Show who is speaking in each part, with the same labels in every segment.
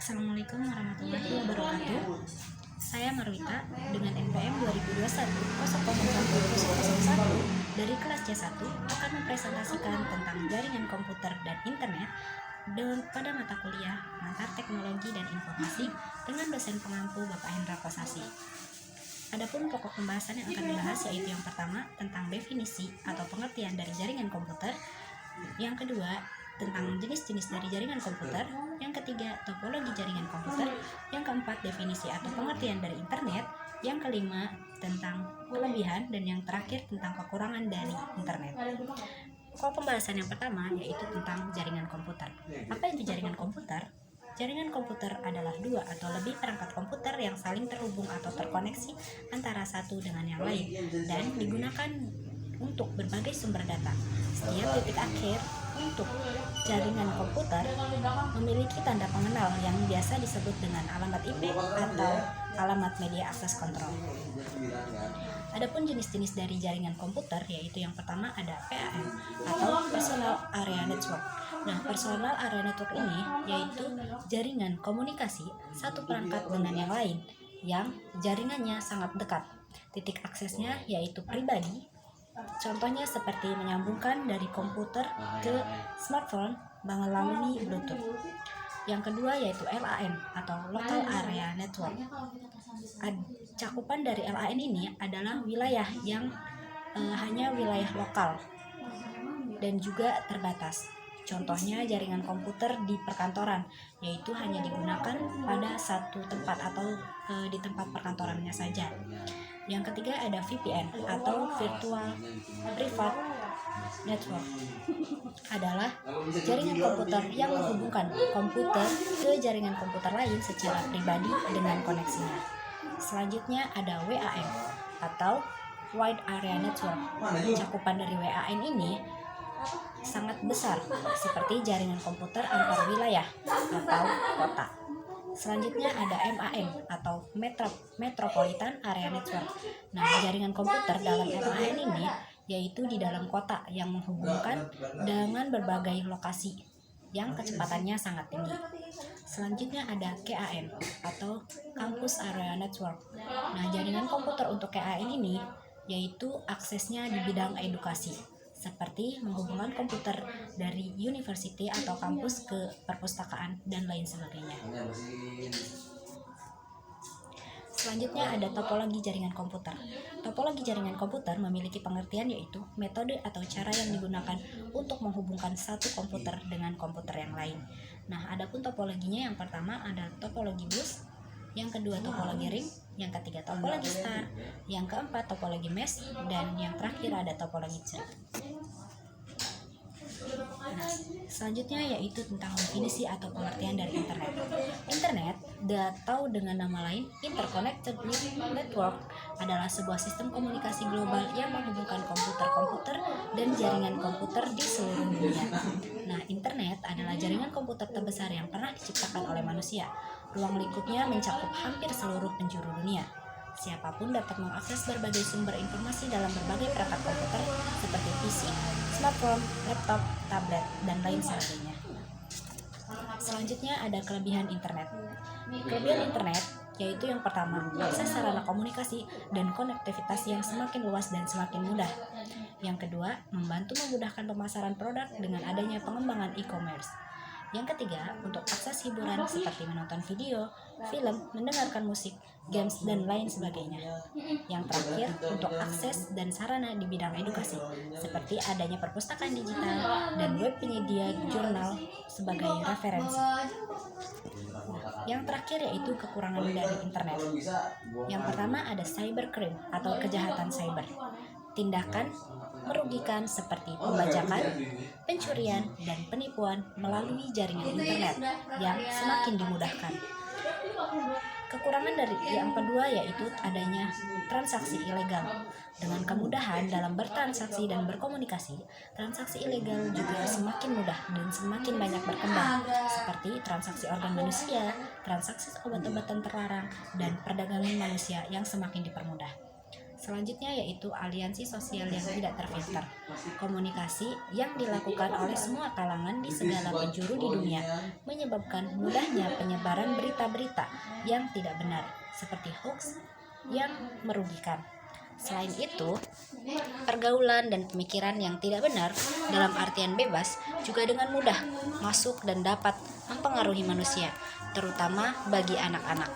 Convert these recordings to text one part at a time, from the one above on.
Speaker 1: Assalamualaikum warahmatullahi wabarakatuh. Saya Marwita dengan NPM 2021 dari kelas C1 akan mempresentasikan tentang jaringan komputer dan internet pada mata kuliah Mantar Teknologi dan Informasi dengan dosen pengampu Bapak Hendra Kosasi. Adapun pokok pembahasan yang akan dibahas yaitu yang pertama tentang definisi atau pengertian dari jaringan komputer, yang kedua tentang jenis-jenis dari jaringan komputer, yang ketiga topologi jaringan komputer, yang keempat definisi atau pengertian dari internet, yang kelima tentang kelebihan, dan yang terakhir tentang kekurangan dari internet. Pokok pembahasan yang pertama yaitu tentang jaringan komputer. Apa itu jaringan komputer? Jaringan komputer adalah dua atau lebih perangkat komputer yang saling terhubung atau terkoneksi antara satu dengan yang lain dan digunakan untuk berbagai sumber data. Setiap titik akhir untuk jaringan komputer memiliki tanda pengenal yang biasa disebut dengan alamat IP atau alamat media access control. Adapun jenis-jenis dari jaringan komputer yaitu yang pertama ada PAN atau Personal Area Network. Nah, Personal Area Network ini yaitu jaringan komunikasi satu perangkat dengan yang lain yang jaringannya sangat dekat. Titik aksesnya yaitu pribadi. Contohnya seperti menyambungkan dari komputer ke smartphone melalui Bluetooth. Yang kedua yaitu LAN atau Local Area Network. Cakupan dari LAN ini adalah wilayah yang hanya wilayah lokal dan juga terbatas. Contohnya jaringan komputer di perkantoran, yaitu hanya digunakan pada satu tempat atau di tempat perkantorannya saja. Yang ketiga ada VPN atau Virtual Private Network, adalah jaringan komputer yang menghubungkan komputer ke jaringan komputer lain secara pribadi dengan koneksinya. Selanjutnya ada WAN atau Wide Area Network. Cakupan dari WAN ini sangat besar, seperti jaringan komputer antar wilayah atau kota. Selanjutnya ada MAN atau Metropolitan Area Network. Nah, jaringan komputer dalam MAN ini yaitu di dalam kota yang menghubungkan dengan berbagai lokasi yang kecepatannya sangat tinggi. Selanjutnya ada KAN atau Campus Area Network. Nah, jaringan komputer untuk KAN ini yaitu aksesnya di bidang edukasi, seperti menghubungkan komputer dari university atau kampus ke perpustakaan dan lain sebagainya. Selanjutnya ada topologi jaringan komputer. Topologi jaringan komputer memiliki pengertian yaitu metode atau cara yang digunakan untuk menghubungkan satu komputer dengan komputer yang lain. Nah, adapun topologinya yang pertama ada topologi bus, yang kedua topologi ring, yang ketiga topologi star, yang keempat topologi mesh, dan yang terakhir ada topologi tree. Nah, selanjutnya yaitu tentang definisi atau pengertian dari internet. Internet, atau dengan nama lain Interconnected Network, adalah sebuah sistem komunikasi global yang menghubungkan komputer-komputer dan jaringan komputer di seluruh dunia. Nah, internet adalah jaringan komputer terbesar yang pernah diciptakan oleh manusia. Ruang lingkupnya mencakup hampir seluruh penjuru dunia. Siapapun dapat mengakses berbagai sumber informasi dalam berbagai perangkat komputer seperti PC, smartphone, laptop, tablet, dan lain sebagainya. Selanjutnya ada kelebihan internet. Kelebihan internet yaitu yang pertama, akses sarana komunikasi dan konektivitas yang semakin luas dan semakin mudah. Yang kedua, membantu memudahkan pemasaran produk dengan adanya pengembangan e-commerce. Yang ketiga, untuk akses hiburan seperti menonton video, film, mendengarkan musik, games, dan lain sebagainya. Yang terakhir, untuk akses dan sarana di bidang edukasi, seperti adanya perpustakaan digital dan web penyedia jurnal sebagai referensi. Yang terakhir yaitu kekurangan dari internet. Yang pertama ada cybercrime atau kejahatan cyber. Tindakan merugikan seperti pembajakan, pencurian, dan penipuan melalui jaringan internet yang semakin dimudahkan. Kekurangan dari yang kedua yaitu adanya transaksi ilegal. Dengan kemudahan dalam bertransaksi dan berkomunikasi, transaksi ilegal juga semakin mudah dan semakin banyak berkembang, seperti transaksi organ manusia, transaksi obat-obatan terlarang, dan perdagangan manusia yang semakin dipermudah. Selanjutnya yaitu aliansi sosial yang tidak terfilter. Komunikasi yang dilakukan oleh semua kalangan di segala penjuru di dunia menyebabkan mudahnya penyebaran berita-berita yang tidak benar, seperti hoax yang merugikan. Selain itu, pergaulan dan pemikiran yang tidak benar dalam artian bebas juga dengan mudah masuk dan dapat mempengaruhi manusia, terutama bagi anak-anak.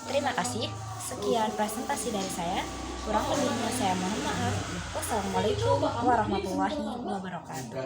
Speaker 1: Terima kasih. Sekian presentasi dari saya. Kurang lebihnya saya mohon maaf. Wassalamualaikum warahmatullahi wabarakatuh.